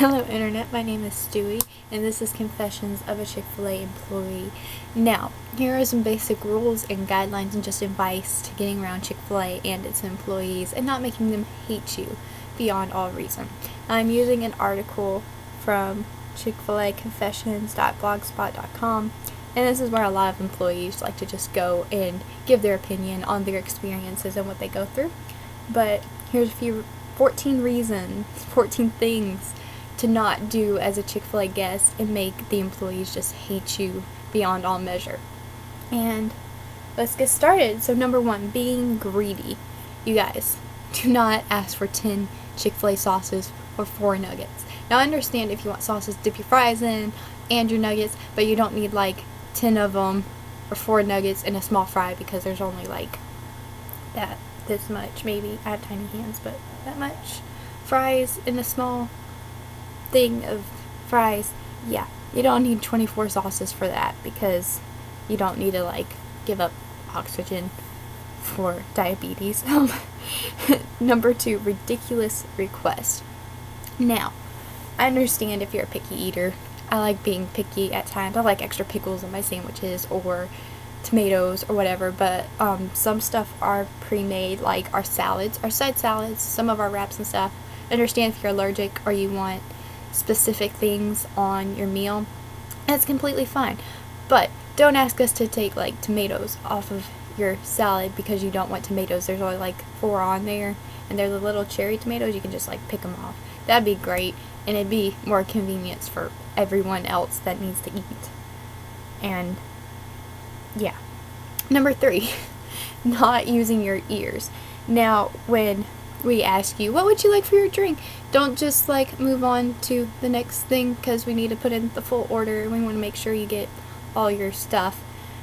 Hello Internet, my name is Stewie, and this is Confessions of a Chick-Fil-A employee. Now, here are some basic rules and guidelines and just advice to getting around Chick-Fil-A and its employees and not making them hate you beyond all reason. I'm using an article from Chick-fil-A confessions.blogspot.com, and this is where a lot of employees like to just go and give their opinion on their experiences and what they go through. But here's a few 14 reasons, 14 things to not do as a Chick-fil-A guest and make the employees just hate you beyond all measure. And let's get started. So number 1, being greedy. You guys, do not ask for 10 Chick-fil-A sauces or 4 nuggets. Now I understand if you want sauces to dip your fries in and your nuggets, but you don't need like 10 of them or 4 nuggets and a small fry because there's only like this much, maybe. I have tiny hands, but that much fries in a small thing of fries. Yeah, you don't need 24 sauces for that because you don't need to like give up oxygen for diabetes. Number 2, ridiculous request. Now, I understand if you're a picky eater. I like being picky at times. I like extra pickles in my sandwiches or tomatoes or whatever, but some stuff are pre-made, like our salads, our side salads, some of our wraps and stuff. Understand if you're allergic or you want specific things on your meal, that's completely fine, but don't ask us to take like tomatoes off of your salad because you don't want tomatoes. There's only like 4 on there, and they're the little cherry tomatoes. You can just like pick them off. That'd be great, and it'd be more convenience for everyone else that needs to eat. And yeah. Number 3, not using your ears. Now, when we ask you, what would you like for your drink? Don't just like move on to the next thing because we need to put in the full order and we want to make sure you get all your stuff.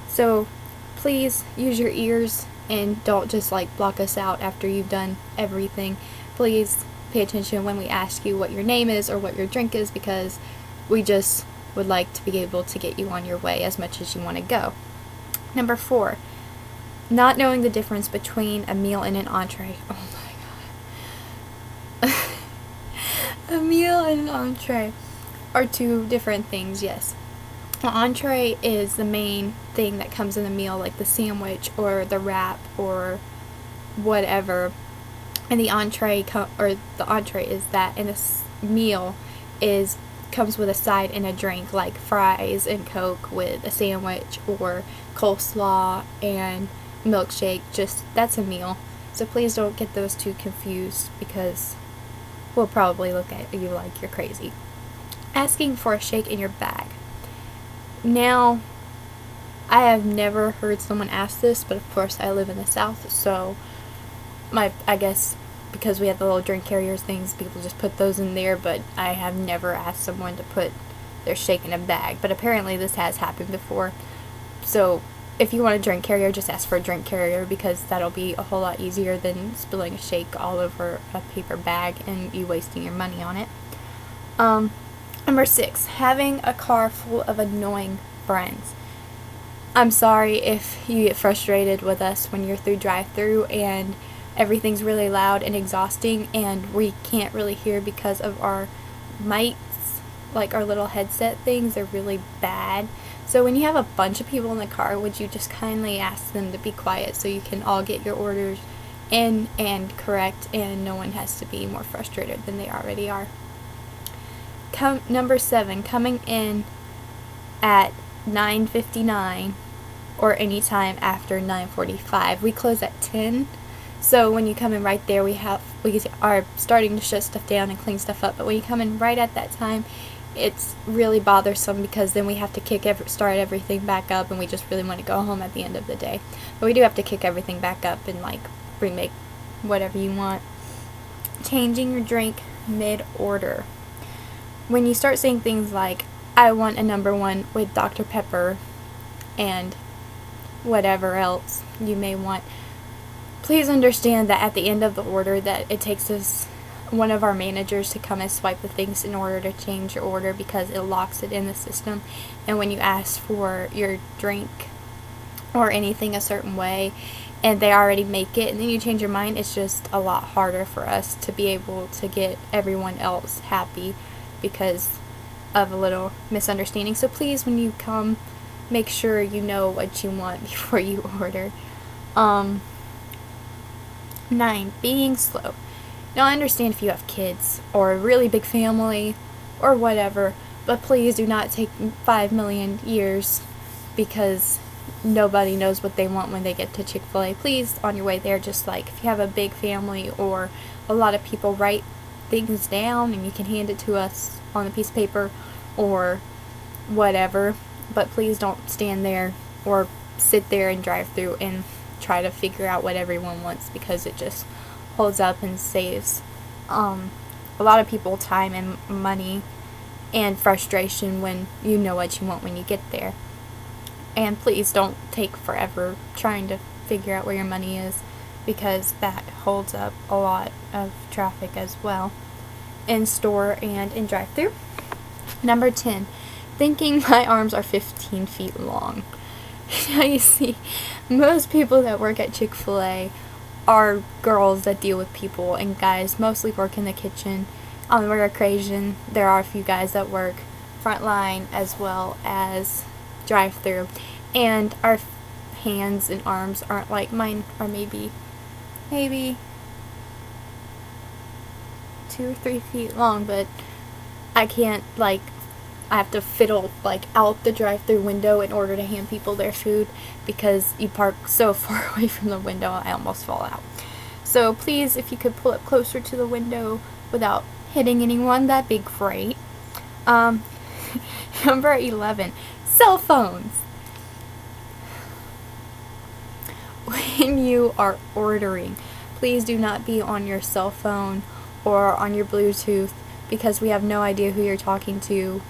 So please use your ears and don't just like block us out after you've done everything. Please pay attention when we ask you what your name is or what your drink is, because we just would like to be able to get you on your way as much as you want to go. Number 4, not knowing the difference between a meal and an entree. Oh my god. A meal and an entree are 2 different things, yes. An entree is the main thing that comes in the meal, like the sandwich or the wrap or whatever. And the entree is that, and a meal comes with a side and a drink, like fries and Coke with a sandwich, or coleslaw and milkshake. Just, that's a meal. So please don't get those 2 confused, because we'll probably look at you like you're crazy. Asking for a shake in your bag. Now, I have never heard someone ask this, but of course I live in the South, so I guess because we have the little drink carriers things, people just put those in there, but I have never asked someone to put their shake in a bag. But apparently this has happened before. So if you want a drink carrier, just ask for a drink carrier, because that'll be a whole lot easier than spilling a shake all over a paper bag and you wasting your money on it. Number 6, having a car full of annoying friends. I'm sorry if you get frustrated with us when you're through drive-thru and everything's really loud and exhausting and we can't really hear because of our mics, like our little headset things are really bad. So when you have a bunch of people in the car, would you just kindly ask them to be quiet so you can all get your orders in and correct, and no one has to be more frustrated than they already are. Number 7, coming in at 9:59 or any time after 9:45. We close at 10. So when you come in right there, we are starting to shut stuff down and clean stuff up. But when you come in right at that time, it's really bothersome, because then we have to start everything back up, and we just really want to go home at the end of the day. But we do have to kick everything back up and like remake whatever you want. Changing your drink mid-order. When you start saying things like, I want a number 1 with Dr. Pepper and whatever else you may want, please understand that at the end of the order that it takes one of our managers to come and swipe the things in order to change your order, because it locks it in the system. And when you ask for your drink or anything a certain way and they already make it and then you change your mind, it's just a lot harder for us to be able to get everyone else happy because of a little misunderstanding. So please, when you come, make sure you know what you want before you order. 9. Being slow. Now, I understand if you have kids or a really big family or whatever, but please do not take 5 million years because nobody knows what they want when they get to Chick-fil-A. Please, on your way there, just like if you have a big family or a lot of people, write things down and you can hand it to us on a piece of paper or whatever. But please don't stand there or sit there and drive through and try to figure out what everyone wants, because it just holds up and saves a lot of people time and money and frustration when you know what you want when you get there. And please don't take forever trying to figure out where your money is, because that holds up a lot of traffic as well in store and in drive-thru. Number 10, thinking my arms are 15 feet long. Now you see, most people that work at Chick-fil-A are girls that deal with people, and guys mostly work in the kitchen. On rare occasion, there are a few guys that work frontline as well as drive-thru, and our hands and arms aren't like mine are maybe 2 or 3 feet long, but I can't, like, I have to fiddle like out the drive-thru window in order to hand people their food, because you park so far away from the window I almost fall out. So please, if you could pull up closer to the window without hitting anyone, that'd be great. Number 11, cell phones. When you are ordering, please do not be on your cell phone or on your Bluetooth, because we have no idea who you're talking to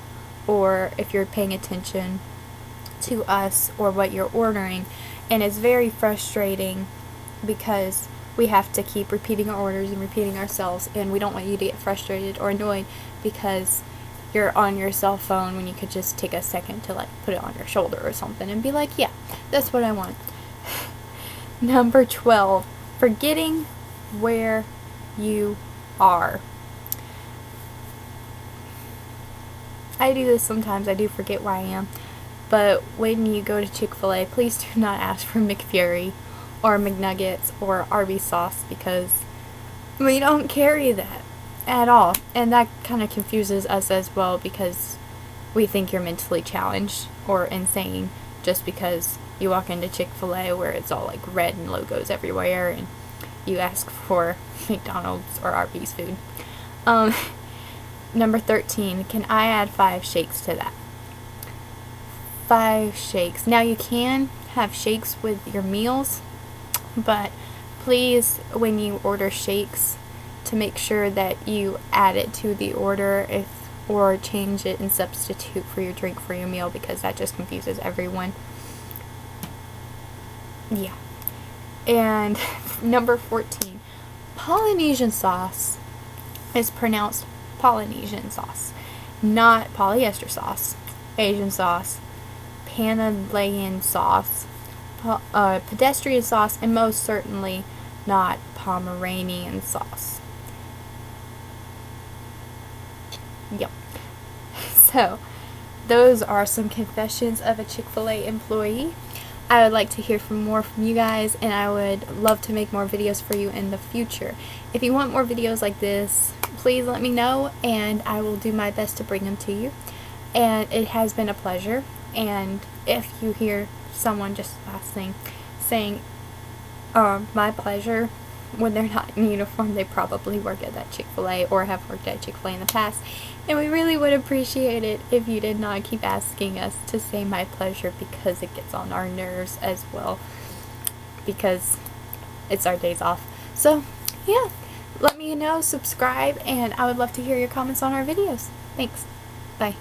or if you're paying attention to us or what you're ordering. And it's very frustrating because we have to keep repeating our orders and repeating ourselves, and we don't want you to get frustrated or annoyed because you're on your cell phone when you could just take a second to like put it on your shoulder or something and be like, yeah, that's what I want. Number 12, forgetting where you are. I do this sometimes. I do forget where I am. But when you go to Chick-fil-A, please do not ask for McFlurry or McNuggets or Arby's sauce, because we don't carry that at all. And that kind of confuses us as well, because we think you're mentally challenged or insane just because you walk into Chick-fil-A where it's all like red and logos everywhere and you ask for McDonald's or Arby's food. Number 13, can I add 5 shakes to that? 5 shakes. Now you can have shakes with your meals, but please, when you order shakes, to make sure that you add it to the order or change it and substitute for your drink for your meal, because that just confuses everyone. Yeah. And number 14, Polynesian sauce is pronounced Polynesian sauce, not polyester sauce, Asian sauce, Panamanian sauce, pedestrian sauce, and most certainly not Pomeranian sauce. Yep. So, those are some confessions of a Chick-fil-A employee. I would like to hear more from you guys, and I would love to make more videos for you in the future. If you want more videos like this, please let me know, and I will do my best to bring them to you. And it has been a pleasure. And if you hear someone, just last thing, saying my pleasure when they're not in uniform, they probably work at that Chick-fil-A or have worked at Chick-fil-A in the past. And we really would appreciate it if you did not keep asking us to say my pleasure, because it gets on our nerves as well, because it's our days off. So, yeah, let me know, subscribe, and I would love to hear your comments on our videos. Thanks. Bye.